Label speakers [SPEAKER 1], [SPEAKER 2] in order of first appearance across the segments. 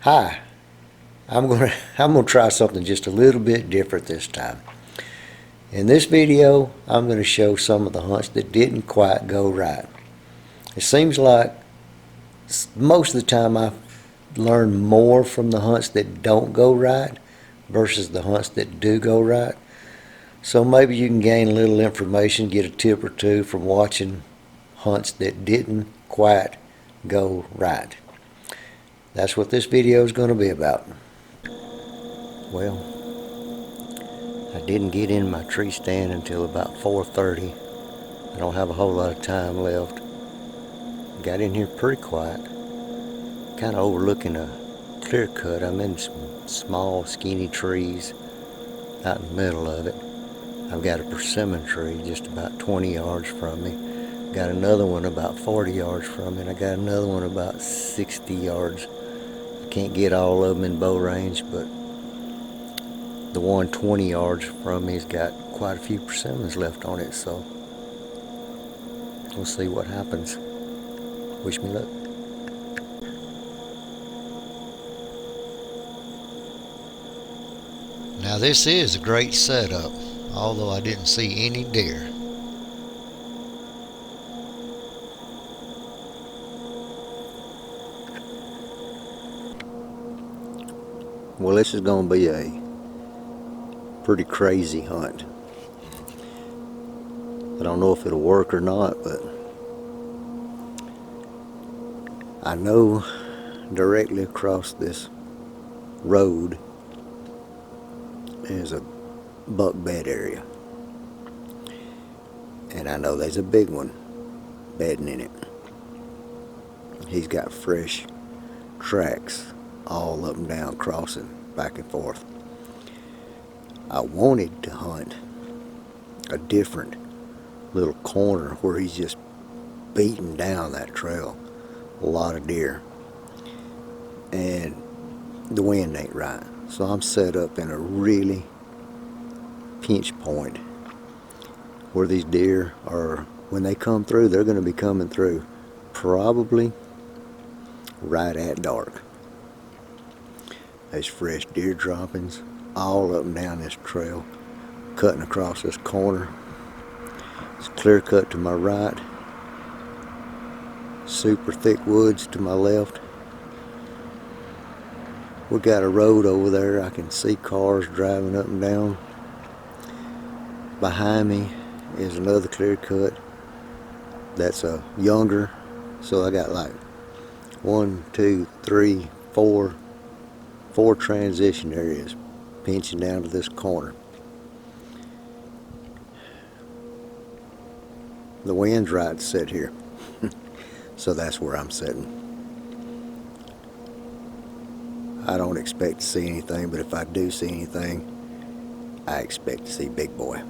[SPEAKER 1] Hi, I'm gonna try something just a little bit different this time. In this video, I'm gonna show some of the hunts that didn't quite go right. It seems like most of the time I learn more from the hunts that don't go right versus the hunts that do go right. So maybe you can gain a little information, get a tip or two from watching hunts that didn't quite go right. That's what this video is going to be about. Well, I didn't get in my tree stand until about 4:30. I don't have a whole lot of time left. Got in here pretty quiet, kind of overlooking a clear cut. I'm in some small skinny trees out in the middle of it. I've got a persimmon tree just about 20 yards from me. Got another one about 40 yards from me, and I got another one about 60 yards. I can't get all of them in bow range, but the one 20 yards from me's got quite a few persimmons left on it, so we'll see what happens. Wish me luck. Now this is a great setup, although I didn't see any deer. Well, this is going to be a pretty crazy hunt. I don't know if it'll work or not, but I know directly across this road is a buck bed area, and I know there's a big one bedding in it. He's got fresh tracks all up and down, crossing back and forth. I wanted to hunt a different little corner where he's just beating down that trail. A lot of deer, and the wind ain't right, so I'm set up in a really pinch point where these deer are, when they come through, they're going to be coming through probably right at dark. There's fresh deer droppings all up and down this trail, cutting across this corner. It's clear cut to my right, super thick woods to my left. We got a road over there. I can see cars driving up and down. Behind me is another clear cut that's a younger, so I got like 1, 2, 3, 4 transition areas pinching down to this corner. The wind's right to sit here, so that's where I'm sitting. I don't expect to see anything, but if I do see anything, I expect to see Big Boy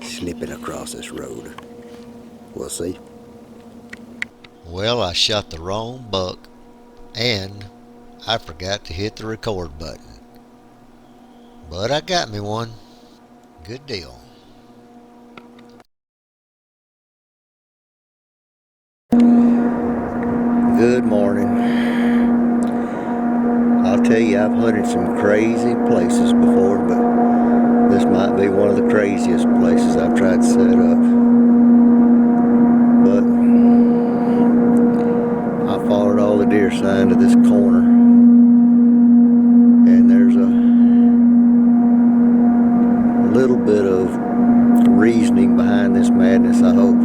[SPEAKER 1] slipping across this road. We'll see. Well, I shot the wrong buck, and I forgot to hit the record button. But I got me one. Good deal. Good morning. I'll tell you, I've hunted some crazy places before, but this might be one of the craziest places I've tried to set up. But I followed all the deer sign to this corner, and there's a little bit of reasoning behind this madness, I hope.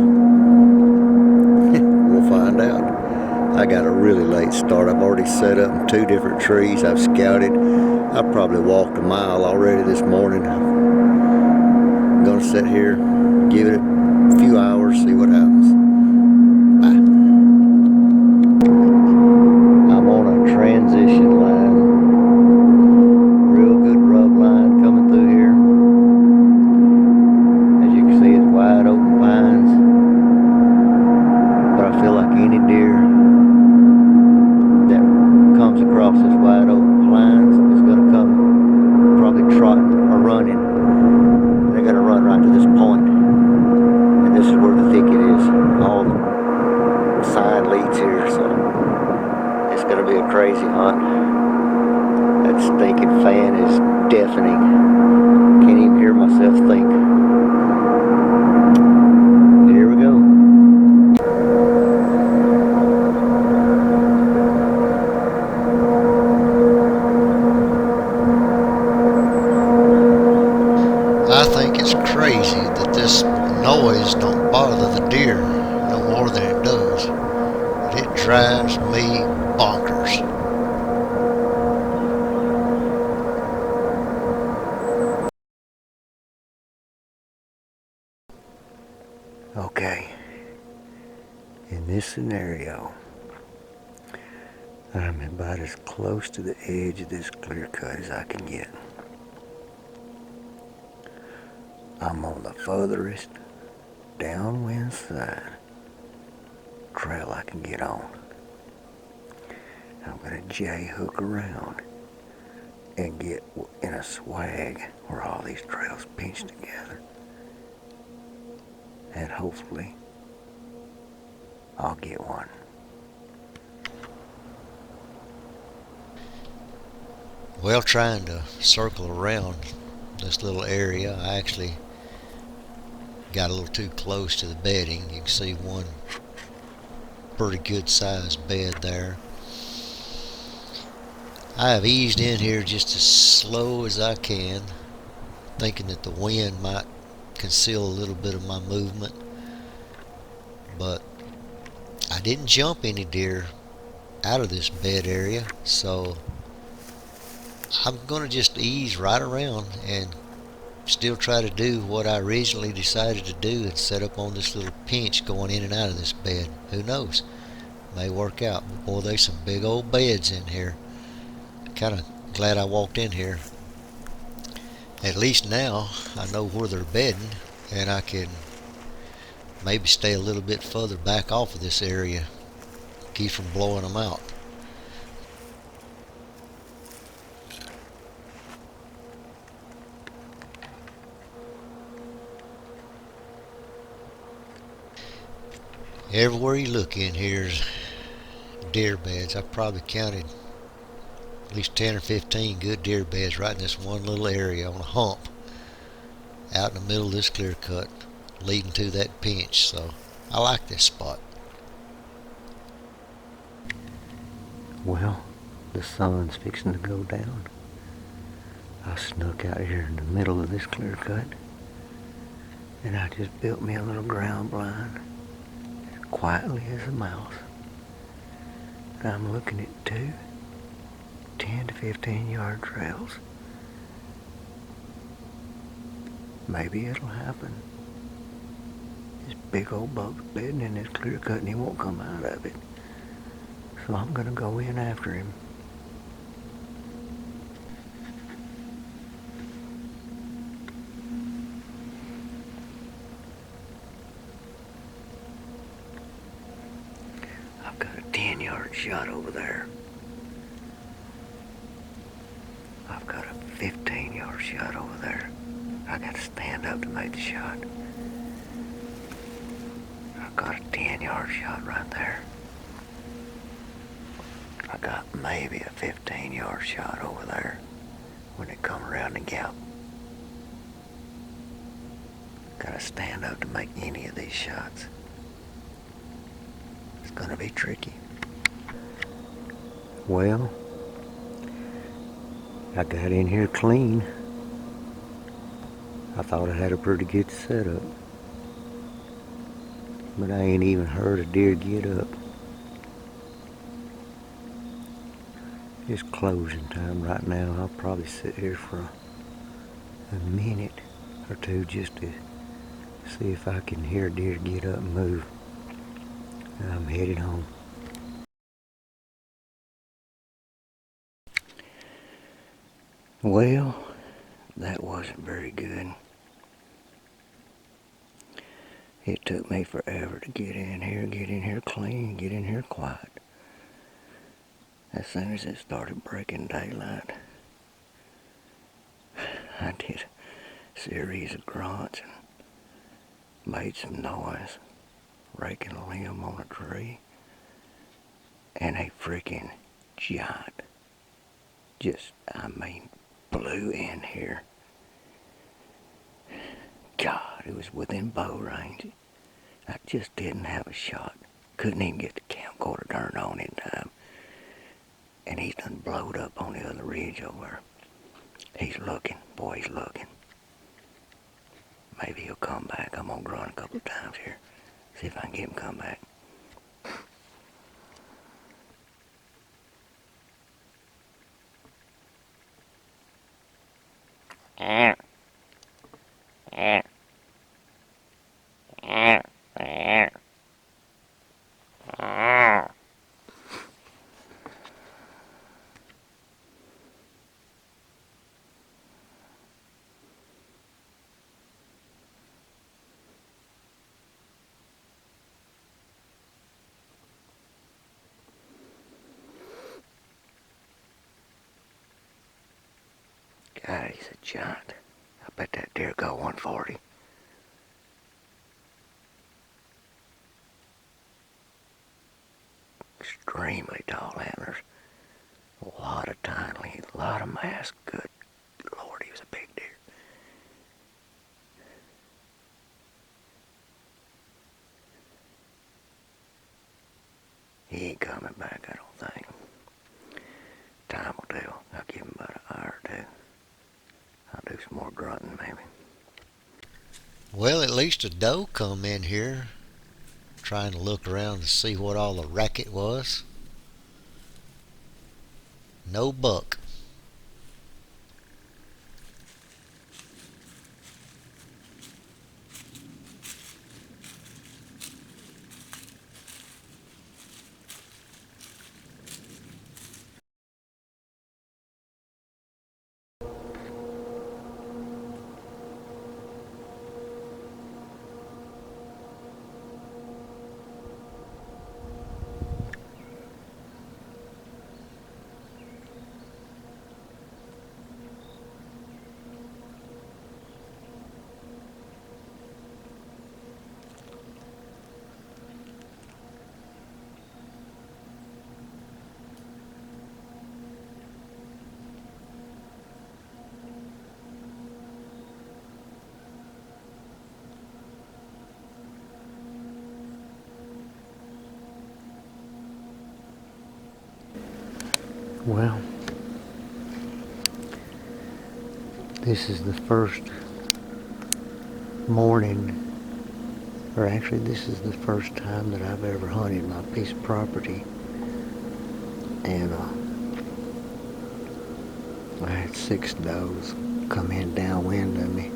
[SPEAKER 1] We'll find out. I got a really late start. I've already set up in 2 different trees. I've scouted. I've probably walked a mile already this morning. I'm going to sit here, give it a few hours, see what happens. Bye. I'm on a transition line. Real good rub line coming through here. As you can see, it's wide open pines. But I feel like any deer that comes across this wide open pines is going to come probably trotting or running. They're going to run right to this point, and this is where the thicket is. All the sign leads here, so it's going to be a crazy hunt. That stinking fan is deafening. Can't even hear myself think. Here we go. I think it's crazy that this noise don't bother the deer no more than it does. It drives me bonkers. Okay, in this scenario, I'm about as close to the edge of this clear cut as I can get. I'm on the furthest downwind side trail I can get on. I'm going to J-hook around and get in a swag where all these trails pinch together. And hopefully I'll get one. Well, trying to circle around this little area, I actually got a little too close to the bedding. You can see one pretty good sized bed there. I have eased in here just as slow as I can, thinking that the wind might conceal a little bit of my movement, but I didn't jump any deer out of this bed area, so I'm going to just ease right around and still try to do what I originally decided to do and set up on this little pinch going in and out of this bed. Who knows? May work out. But boy, there's some big old beds in here. Kind of glad I walked in here. At least now I know where they're bedding, and I can maybe stay a little bit further back off of this area, keep from blowing them out. Everywhere you look in here's deer beds. I've probably counted at least 10 or 15 good deer beds right in this one little area on a hump out in the middle of this clear cut leading to that pinch. So I like this spot. Well, the sun's fixing to go down. I snuck out here in the middle of this clear cut and I just built me a little ground blind as quietly as a mouse. And I'm looking at two 10 to 15 yard trails. Maybe it'll happen. This big old buck's bedding in this clear cut and he won't come out of it. So I'm gonna go in after him. I've got a 10-yard shot over there. I've got a 15-yard shot over there. I got to stand up to make the shot. I've got a 10-yard shot right there. I got maybe a 15-yard shot over there when it come around the gap. Got to stand up to make any of these shots. It's gonna be tricky. Well, I got in here clean. I thought I had a pretty good setup, but I ain't even heard a deer get up. It's closing time right now. I'll probably sit here for a minute or two just to see if I can hear a deer get up and move. And I'm headed home. Well, that wasn't very good. It took me forever to get in here clean, get in here quiet. As soon as it started breaking daylight, I did a series of grunts and made some noise, raking a limb on a tree, and a freaking giant. Just, I mean, blew in here. God, it was within bow range. I just didn't have a shot. Couldn't even get the camcorder turned on in time. And he's done blowed up on the other ridge over there. He's looking. Boy, he's looking. Maybe he'll come back. I'm gonna run a couple of times here. See if I can get him to come back. God, he's a giant. I bet that deer got 140. Extremely tall antlers. A lot of tine length, a lot of mass. Good Lord, he was a big deer. He ain't coming back, I don't think. Time will tell. I'll give him about an hour or two. I'll do some more grunting, maybe. Well, at least a doe come in here, trying to look around to see what all the racket was. No buck. Well, this is the first morning, or actually this is the first time that I've ever hunted my piece of property. And I had 6 does come in downwind of me.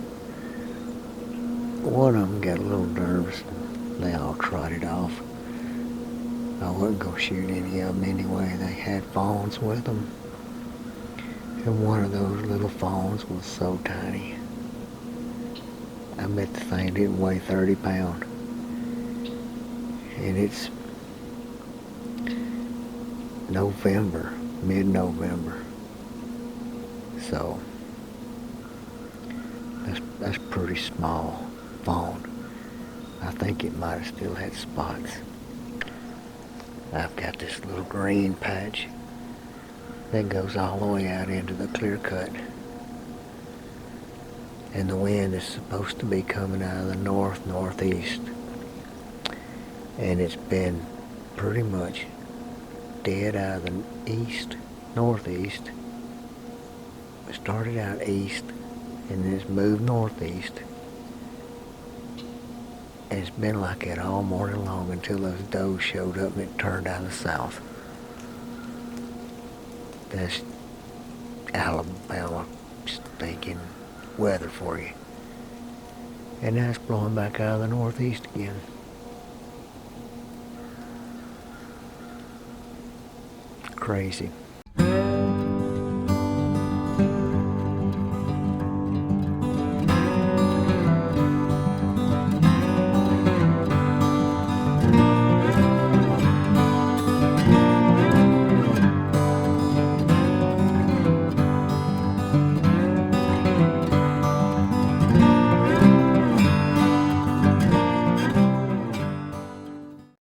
[SPEAKER 1] One of them got a little nervous. They all trotted off. I wasn't going to shoot any of them anyway. They had fawns with them. And one of those little fawns was so tiny. I bet the thing didn't weigh 30 pounds. And it's November, mid-November. So that's pretty small fawn. I think it might have still had spots. I've got this little green patch that goes all the way out into the clear cut. And the wind is supposed to be coming out of the northeast. And it's been pretty much dead out of the northeast. It started out east and then it's moved northeast. And it's been like that all morning long until those does showed up and it turned out of the south. That's Alabama stinking weather for you. And now it's blowing back out of the northeast again. Crazy.